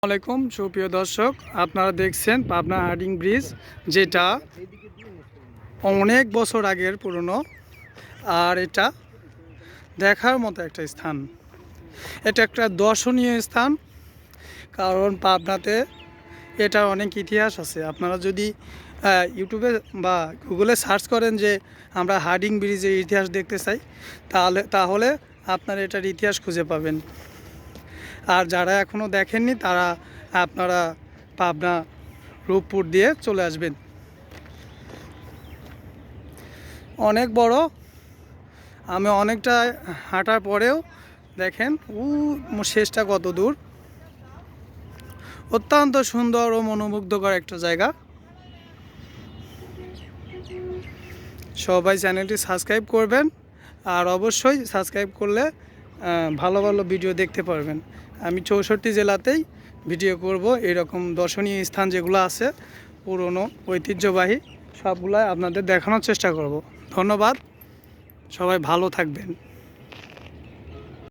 আলাইকুম সুপ্রিয় দর্শক, আপনারা দেখছেন পাবনা হার্ডিং ব্রিজ, যেটা অনেক বছর আগের পুরনো। আর এটা দেখার মতো একটা স্থান। এটা একটা দর্শনীয় স্থান, কারণ পাবনাতে এটার অনেক ইতিহাস আছে। আপনারা যদি ইউটিউবে বা গুগলে সার্চ করেন যে আমরা হার্ডিং ব্রিজের ইতিহাস দেখতে চাই, তাহলে আপনারা এটার ইতিহাস খুঁজে পাবেন। আর যারা এখনও দেখেননি তারা আপনারা পাবনা রূপপুর দিয়ে চলে আসবেন। অনেক বড়, আমি অনেকটা হাঁটার পরেও দেখেন শেষটা কত দূর। অত্যন্ত সুন্দর ও মনোমুগ্ধকর একটা জায়গা। সবাই চ্যানেলটি সাবস্ক্রাইব করবেন, আর অবশ্যই সাবস্ক্রাইব করলে ভালো ভালো ভিডিও দেখতে পারবেন। আমি 64 জেলাতেই ভিডিও করব, এরকম দর্শনীয় স্থান যেগুলো আছে পুরনো ঐতিহ্যবাহী, সবগুলাই আপনাদের দেখানোর চেষ্টা করব। ধন্যবাদ, সবাই ভালো থাকবেন।